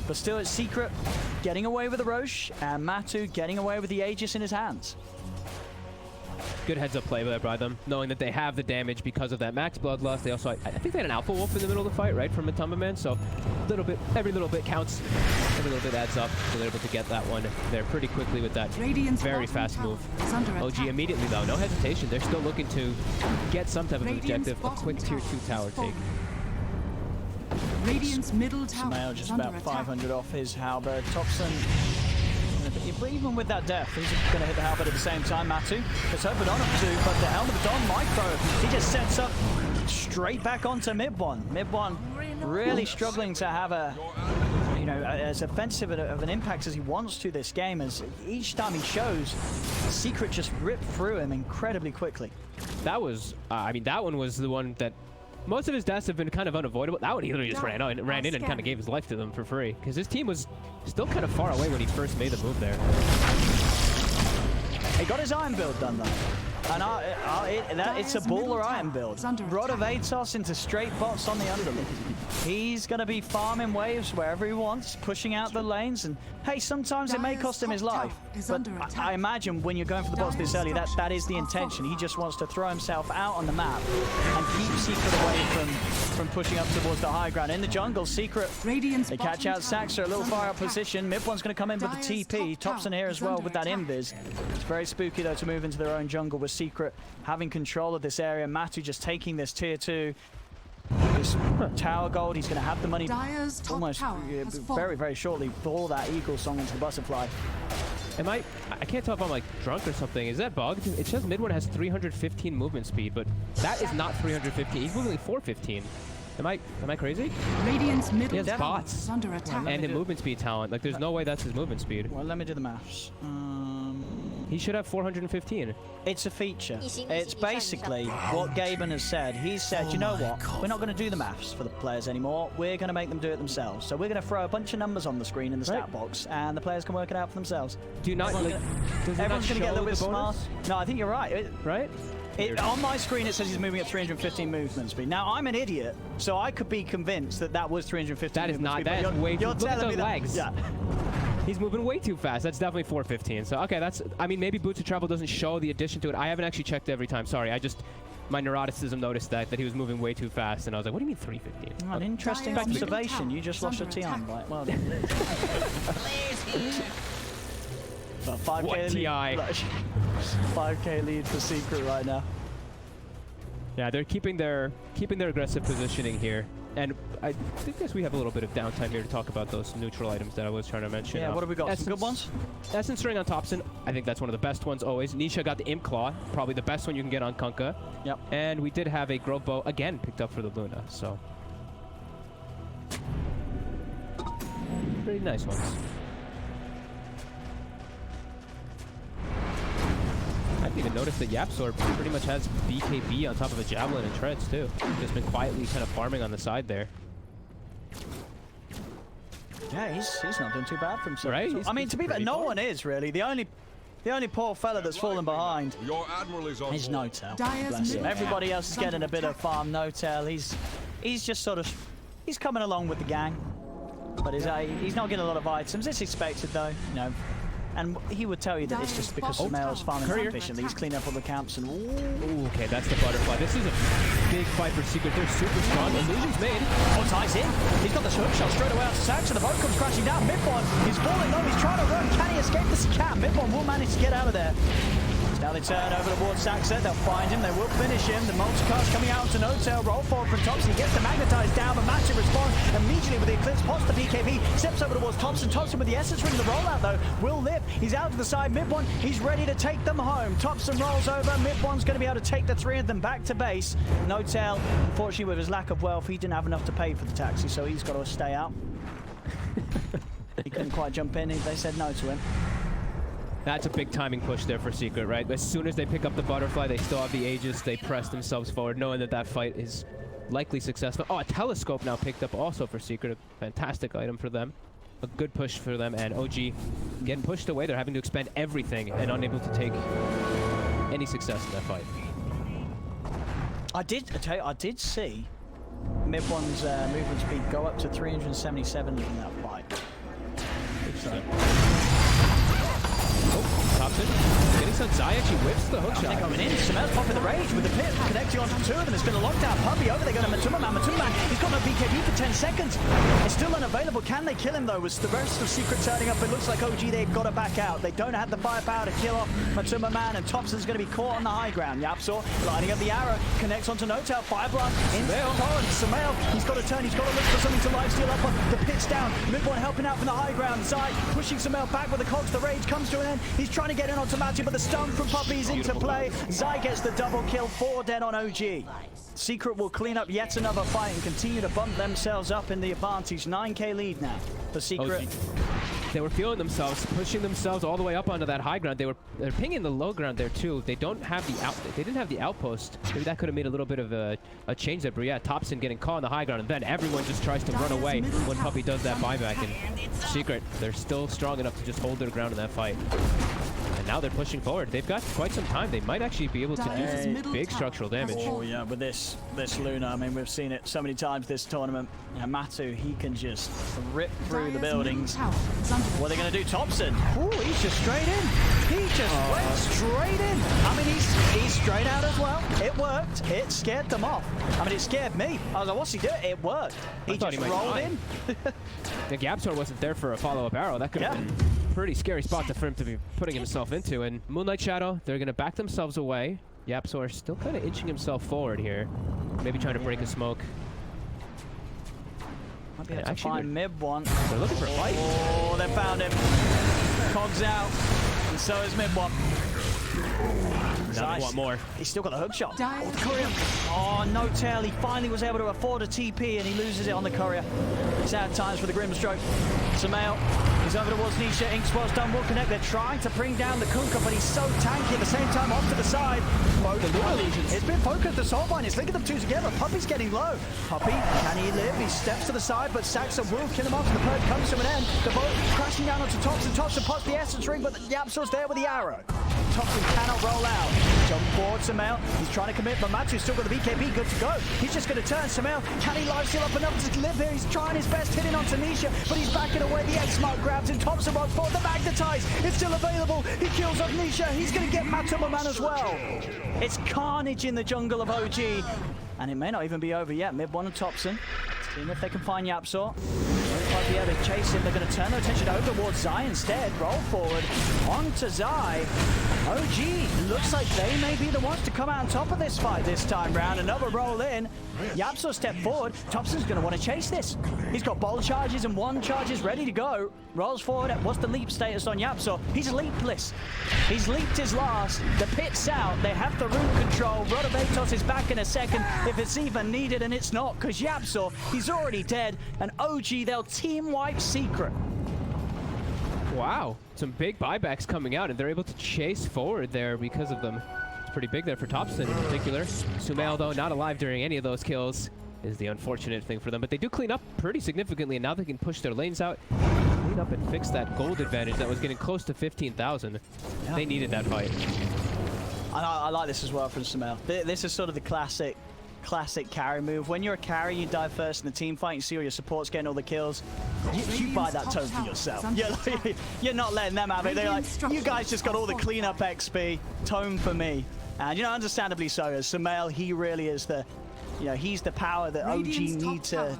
But still, it's Secret getting away with the Roche, and Matu getting away with the Aegis in his hands. Good heads-up play there by them, knowing that they have the damage because of that max bloodlust. They also, I think they had an Alpha Wolf in the middle of the fight, right, from Matumba Man, so every little bit counts, every little bit adds up, so they're able to get that one there pretty quickly with that very fast move. OG immediately, though, no hesitation. They're still looking to get some type of objective, a quick tier 2 tower take. Radiant's middle tower Samel just about 500 off his halberd. Thompson, even with that death, he's going to hit the halberd at the same time. Matu has opened on him too, but the Helmet of Dawn micro, he just sets up straight back onto Mid1. Mid1 really struggling to have a, you know, as offensive of an impact as he wants to this game, as each time he shows, Secret just ripped through him incredibly quickly. That was, I mean, that one was the one that most of his deaths have been kind of unavoidable. That one he literally just ran in and kind of gave his life to them for free, because his team was still kind of far away when he first made the move there. He got his iron build done though. And it's a baller iron build. Rod of Atos into straight bots on the underlip. He's going to be farming waves wherever he wants, pushing out the lanes, and hey, sometimes it may cost him his life. But I imagine when you're going for the bots this early, that is the intention. He just wants to throw himself out on the map and keep Secret away from pushing up towards the high ground. In the jungle, Secret, they catch out Saxa, a little far out position. Mid1's going to come in with the TP. Thompson here as well with that invis. It's very spooky though to move into their own jungle with Secret having control of this area. Matu just taking this tier 2. this tower gold. He's going to have the money Dire's top almost tower has very, fallen. very shortly for that Eagle song into the butterfly. I can't tell if I'm like drunk or something. Is that bugged? It says mid one has 315 movement speed, but that is not 315. He's moving like 415. Am I crazy? Radiant's middle He has tower bots. is under attack. And the movement speed talent. Like, there's no way that's his movement speed. Well, let me do the maths. He should have 415. It's a feature. It's basically what Gaben has said. He's said, you know what? We're not going to do the maths for the players anymore. We're going to make them do it themselves. So we're going to throw a bunch of numbers on the screen in the stat box, and the players can work it out for themselves. Do you not like? Everyone's going to get a little bit smart. No, I think you're right. Right? On my screen, it says he's moving at 315 movement speed. Now, I'm an idiot, so I could be convinced that that was 315 That is movement not. speed, That but is way too. you're Look at telling those me legs. that. Yeah. He's moving way too fast. That's definitely 415. So, okay, that's... I mean, maybe Boots of Travel doesn't show the addition to it. I haven't actually checked every time. Sorry, my neuroticism noticed that he was moving way too fast, and I was like, what do you mean 315? An interesting Dire's middle observation. tower You just is lost your under T on, attack. right? Well done. But 5K What lead. TI? 5K lead for Secret right now. Yeah, they're keeping their aggressive positioning here. And I guess we have a little bit of downtime here to talk about those neutral items that I was trying to mention. Yeah, what have we got? Some good ones? Essence Ring on Thompson. I think that's one of the best ones always. Nisha got the Imp Claw, probably the best one you can get on Kunkka. Yep. And we did have a Grove Bow, again, picked up for the Luna, so. Pretty nice ones. I didn't even notice that Yapsor pretty much has BKB on top of a Javelin and Treads, too. Just been quietly kind of farming on the side there. Yeah, he's not doing too bad for himself. Right? I mean, to be fair, no one is really. The only poor fella that's fallen behind Your admiral is on is board. Notel. Dire's Bless him. middle Everybody tower else is is getting under a bit of attack. farm. Notel, he's just sort of, he's coming along with the gang. But he's not getting a lot of items. It's expected though, you know. And he would tell you that it's just because Sumail's farming Courier. efficiently. He's cleaning up all the camps and Ooh, okay, that's the butterfly. This is a big fight for Secret. They're super strong. Illusion's made. oh, ties in. He's got the hook shot straight away out to Sax, and the boat comes crashing down. Midbon, he's falling low. He's trying to run. Can he escape this? He can. Midbon will manage to get out of there. Now they turn over towards Saxon. They'll find him. They will finish him. The multicast coming out to Notel. Roll forward from Thompson. He gets the magnetized down, but massive response immediately with the Eclipse. Pots the BKB. Steps over towards Thompson. Thompson with the Essence Ring. The rollout, though, will live. He's out to the side. Midbon, he's ready to take them home. Thompson rolls over. Midbon's going to be able to take the three of them back to base. Notel, unfortunately, with his lack of wealth, he didn't have enough to pay for the taxi, so he's got to stay out. He couldn't quite jump in. They said no to him. That's a big timing push there for Secret, right? As soon as they pick up the butterfly, they still have the Aegis. They press themselves forward, knowing that that fight is likely successful. Oh, a telescope now picked up also for Secret. A fantastic item for them. A good push for them. And OG getting pushed away. They're having to expend everything and unable to take any success in that fight. I did see Midbon's movement speed go up to 377 in that fight. So, Thompson getting some Zai actually whips the hook they're shot. coming in. Sumail's popping the rage with the pit, connecting onto two of them. It's been a lockdown puppy over. They go to Matuma Man. Matuma Man, he's got no BKB for 10 seconds. It's still unavailable. Can they kill him though? With the rest of Secret turning up, it looks like OG, they've got to back out. They don't have the firepower to kill off Matuma Man, and Thompson's going to be caught on the high ground. Yapsor lining up the arrow, connects onto Notel. Fire blast into Torrent. Sumail, he's got to turn. He's got to look for something to lifesteal up on. The pit's down. Midborn helping out from the high ground. Zai pushing Sumail back with the cogs. The rage comes to an end. He's trying to get in onto Matthew, but the stun from Puppy's into play. Zai gets the double kill. 4 dead on OG. Secret will clean up yet another fight and continue to bump themselves up in the advantage. 9k lead now for Secret. They were feeling themselves, pushing themselves all the way up onto that high ground. They're pinging the low ground there too. They don't have the they didn't have the outpost. Maybe that could have made a little bit of a change there. But yeah, Thompson getting caught on the high ground, and then everyone just tries to run away when Puppy does that buyback. And Secret, they're still strong enough to just hold their ground in that fight. And now they're pushing forward. They've got quite some time. They might actually be able to do big structural damage. Oh yeah, with this Luna, I mean, we've seen it so many times this tournament. Yeah, Matu, he can just rip through the buildings. What are they going to do? Thompson, oh, he's just straight in. He just went straight in. I mean, he's straight out as well. It worked. It scared them off. I mean, it scared me. I was like, what's he doing? It worked. He just rolled in. The Gapsor wasn't there for a follow-up arrow. That could have been a pretty scary spot for him to be putting himself into. And Moonlight Shadow, they're going to back themselves away. Yapsor still kind of inching himself forward here. Maybe trying to break a smoke. Might be able to Actually, find mid one. They're looking for a fight. Oh, they found him. Cogs out. And so is mid one. Now they want more. He's still got the hook shot. Dire- Oh, the courier. Oh, no tail. He finally was able to afford a TP and he loses it on the courier. Sad times for the Grimstroke. Samael. He's over towards Nisha. Inkspot's done will connect. They're trying to bring down the Kunkka, but he's so tanky. At the same time, off to the side. It's been focused. The Soulbind is linking them two together. Puppy's getting low. Puppy, can he live? He steps to the side, but Saxa will kill him off. And the bird comes to an end. The boat crashing down onto Thompson. Thompson pops the Essence Ring, but Yapsor's there with the arrow. Thompson cannot roll out. Jump forward, Samael. He's trying to commit, but Matu's still got the BKB. Good to go. He's just going to turn. Samael, can he live steal up enough to live here? He's trying his best, hitting on Tanisha, but he's backing away. The X-Mark grabs him. Thompson rolls forward. The Magnetize. It's still available. He kills off Nisha. He's going to get Matumaman as well. It's carnage in the jungle of OG. And it may not even be over yet. Mid one and Thompson. Seeing if they can find Yapsor. Might be able to chase him. They're going to turn their attention over towards Zai instead. Roll forward onto Zai. OG looks like they may be the ones to come out on top of this fight this time round. Another roll in. Yapsor step forward. Thompson's going to want to chase this. He's got bolt charges and one charges ready to go. Rolls forward. What's the leap status on Yapsor? He's leapless. He's leaped his last. The pit's out. They have the root control. Rotovatos is back in a second if it's even needed, and it's not because Yapsor, he's already dead. And OG, they'll team wipe Secret. Wow, some big buybacks coming out, and they're able to chase forward there because of them. It's pretty big there for Thompson in particular. Sumail, though, not alive during any of those kills, is the unfortunate thing for them. But they do clean up pretty significantly, and now they can push their lanes out, clean up and fix that gold advantage that was getting close to 15,000. Yeah. They needed that fight. I like this as well from Samael. This is sort of the classic carry move. When you're a carry, you die first in the team fight, you see all your supports getting all the kills. You buy that tone for yourself. You're not letting them have it. They're like, you guys just got all the cleanup XP, tone for me. And, you know, understandably so, as Samael, he really is the, you know, he's the power that OG need to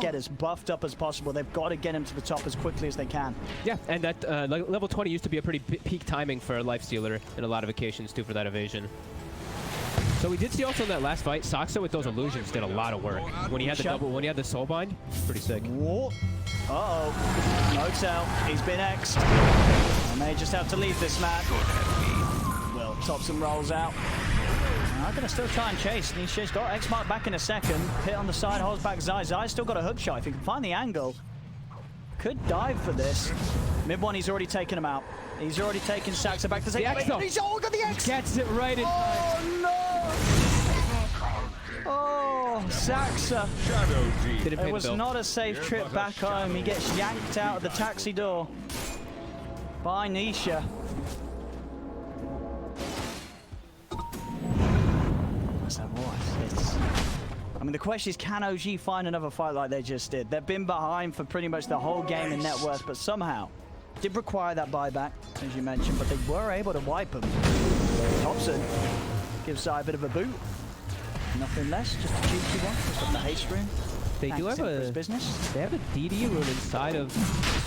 get as buffed up as possible. They've got to get him to the top as quickly as they can. Yeah, and that level 20 used to be a pretty peak timing for a Lifestealer in a lot of occasions, too, for that evasion. So we did see also in that last fight, Saxa with those illusions did a lot of work. When he had the Soulbind, pretty sick. Whoa. Uh-oh. No tell. He's been X'd. I may just have to leave this match. Well, Thompson rolls out. I'm going to still try and chase. Nisha's got X-Mark back in a second. Hit on the side, holds back Zai. Zai's still got a hook shot. If he can find the angle, could dive for this. Mid one, he's already taken him out. He's already taken Saxa back to say, he's all got the X! Gets it right in. Oh, no! Oh, Saxa. It was not a safe trip back home. He gets yanked out of the taxi door by Nisha. So what? I mean, the question is, can OG find another fight like they just did? They've been behind for pretty much the whole game in net worth, but somehow did require that buyback, as you mentioned, but they were able to wipe them. Thompson gives Zai a bit of a boot. Nothing less, just a cheeky one. Just on the haste rune. They do have a business. They have a DD rune inside of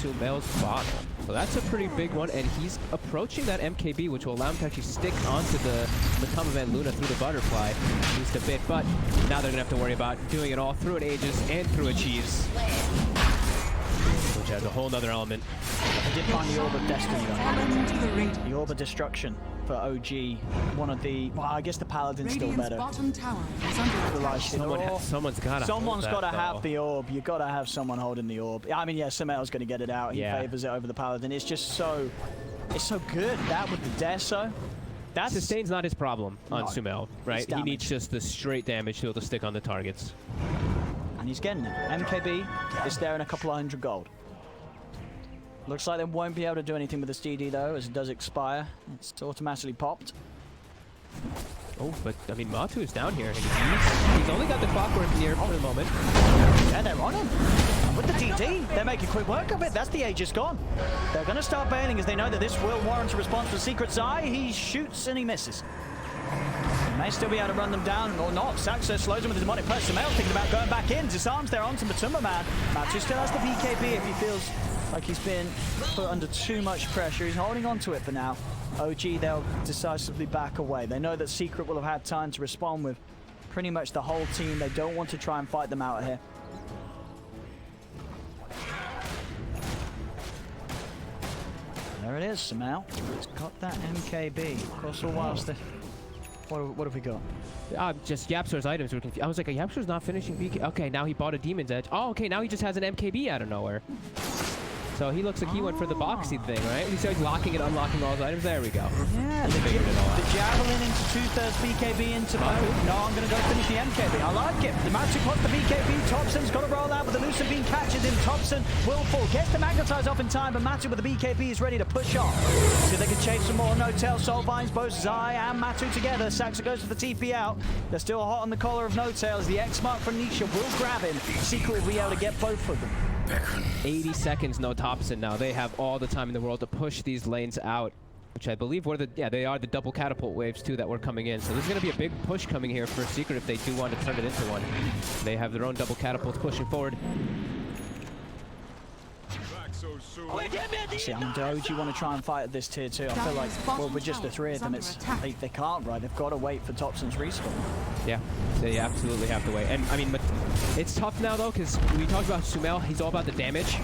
Sumail's bot. So that's a pretty big one, and he's approaching that MKB, which will allow him to actually stick onto the Matama Luna through the butterfly just a bit, but now they're gonna have to worry about doing it all through an Aegis and through a Cheese, which has a whole nother element. They did find the Orb of Destiny, though. The Orb of Destruction for OG. One of the, well, I guess the Paladin's still better. Bottom tower is under Someone's gotta have the Orb. You gotta have someone holding the Orb. I mean, yeah, Samael's gonna get it out. He favors it over the Paladin. It's just so, it's so good. That with the Deso. That's Sustain's not his problem on Sumail, right? He needs just the straight damage to be able to stick on the targets. And he's getting it. MKB is there in a couple of 100 gold. Looks like they won't be able to do anything with this DD though, as it does expire. It's automatically popped. Oh, but I mean, Matu is down here, and he's only got the clockwork near for the moment. Yeah, they're on him. With the DD, they're making quick work of it. That's the Aegis gone. They're going to start bailing as they know that this will warrant a response for Secret Zai. He shoots and he misses. He may still be able to run them down or not. Saxa slows him with his demonic press. Samael thinking about going back in. Disarms there onto Matuma-man. Matu still has the BKB if he feels like he's been put under too much pressure. He's holding on to it for now. OG, they'll decisively back away. They know that Secret will have had time to respond with pretty much the whole team. They don't want to try and fight them out here. There it is, Samel. It's got that MKB. Of course, all whilst the... What have we got? Just Yapsor's items were confused. I was like, Yapsor's not finishing BK. Okay, now he bought a Demon's Edge. Oh, okay, now he just has an MKB out of nowhere. So he looks like he went for the boxy thing, right? He's always locking and unlocking all his items. There we go. Yeah, the Javelin into 2/3 BKB into mode. No, I'm going to go finish the MKB. I like it. The Magic wants the BKB. Thompson's got to roll out, but the Lucent Beam catches him. Thompson will fall. Gets the Magnetize off in time, but Matu with the BKB is ready to push off. See if they can chase some more. No Tail, Soul Vines, both Zai and Matu together. Saxa goes for the TP out. They're still hot on the collar of No Tail as the X mark from Nisha will grab him. Secret will be able to get both of them. 80 seconds, no Thompson now. They have all the time in the world to push these lanes out, which I believe were they are the double catapult waves too that were coming in. So this is going to be a big push coming here for Secret if they do want to turn it into one. They have their own double catapults pushing forward. See, OG want to try and fight at this tier 2. I feel like, well, with just the 3 of them, they can't, right? They've got to wait for Thompson's respawn. Yeah, they absolutely have to wait. And I mean, it's tough now though, because we talked about Sumail. He's all about the damage.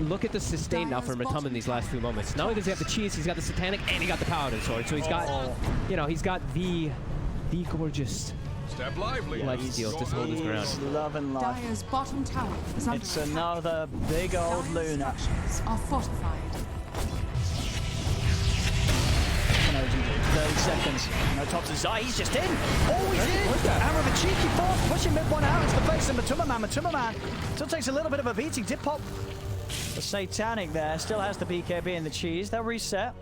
Look at the sustain now for Matum in these last few moments. Not only does he have the cheese, he's got the satanic, and he got the paladin sword. So he's got, you know, he's got the gorgeous lifesteal to hold his ground. He's loving life. Dire's bottom tower is under It's attack. another big old Dire's Luna. structures are fortified. 30 seconds. No Thompson. Zai, he's just in. Oh, he's in. Hammer of a cheeky force. Pushing mid one out into the face of Matuma Man still takes a little bit of a beating. Did pop the Satanic there. Still has the BKB and the cheese. They'll reset.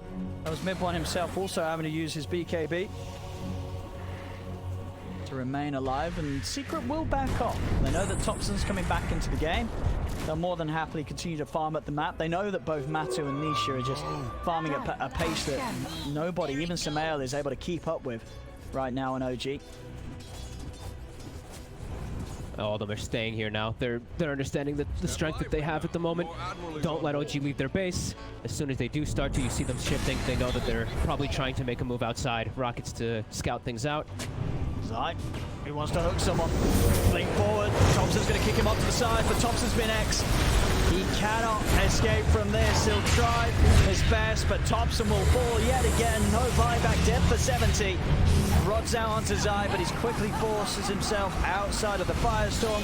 That was mid one himself also having to use his BKB to remain alive, and Secret will back off. They know that Thompson's coming back into the game. They'll more than happily continue to farm at the map. They know that both Matu and Nisha are just farming at a pace that nobody, even Samael, is able to keep up with right now in OG. All of them are staying here now. They're understanding the strength that they have at the moment. Don't let OG leave their base. As soon as they do start to, you see them shifting. They know that they're probably trying to make a move outside. Rockets to scout things out. Zai, he wants to hook someone. Blink forward. Thompson's going to kick him off to the side, but Thompson's been X. He cannot escape from this. He'll try his best, but Thompson will fall yet again. No buyback, dead for 70. Rods out onto Zai, but he's quickly forces himself outside of the firestorm.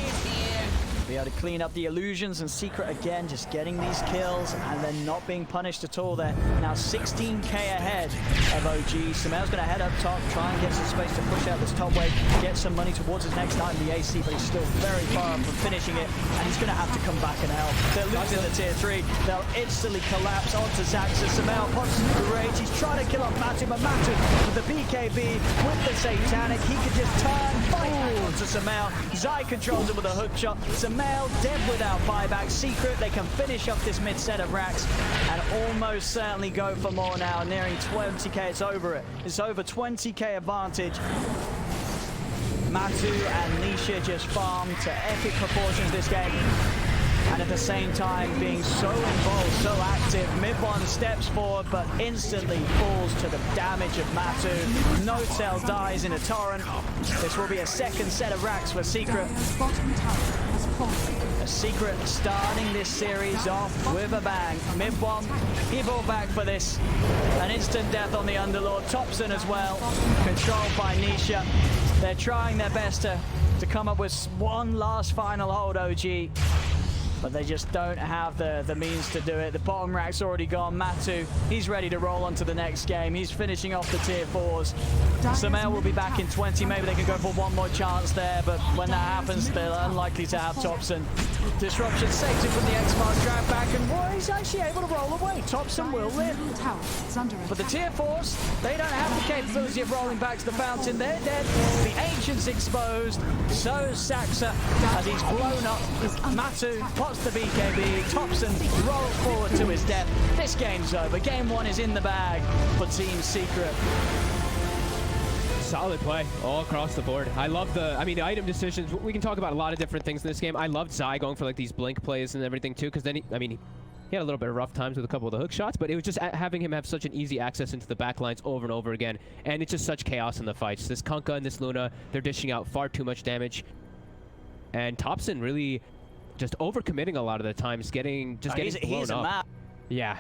Be able to clean up the illusions, and Secret again just getting these kills and then not being punished at all. They're now 16k ahead of OG. Samael's going to head up top, try and get some space to push out this top wave, get some money towards his next item, the AC, but he's still very far from finishing it, and he's going to have to come back and help. They're losing the tier 3. They'll instantly collapse onto Zaxa. Samael pops the rage. He's trying to kill off Matu, but Matu with the BKB, with the Satanic, he can just turn, fight back onto Samael. Zai controls him with a hook shot. Samael dead without buyback. Secret, they can finish off this mid set of racks and almost certainly go for more now. Nearing 20k, it's over it. It's over 20k advantage. Matu and Nisha just farm to epic proportions this game. And at the same time being so involved, so active. Mid one steps forward, but instantly falls to the damage of Matu. No Tail dies in a torrent. This will be a second set of racks for Secret. Dire's bottom tower has fallen. A Secret starting this series off with a bang. Mid one, he brought back for this. An instant death on the Underlord. Thompson as well, controlled by Nisha. They're trying their best to come up with one last final hold, OG. But they just don't have the means to do it. The bottom rack's already gone. Matu, he's ready to roll on to the next game. He's finishing off the tier 4s. Samael will be back in 20. Maybe they can go for one more chance there, but when that happens, they're unlikely to have Thompson. Disruption saves him from the X-Mark, drag back, and well, he's actually able to roll away. Thompson will live. Dire's tower is under But the attack. tier 4s, they don't have the capability of rolling back to the fountain. They're dead. The Ancient's exposed. So is Saxa as he's blown up. Matu pots the BKB. Thompson rolls forward to his death. This game's over. Game 1 is in the bag for Team Secret. Solid play all across the board. I love the item decisions. We can talk about a lot of different things in this game. I loved Zai going for like these blink plays and everything too, because then he had a little bit of rough times with a couple of the hook shots, but it was just having him have such an easy access into the back lines over and over again, and it's just such chaos in the fights. This Kunkka and this Luna, they're dishing out far too much damage, and Thompson really just overcommitting a lot of the times, getting blown He's a up. map. Yeah,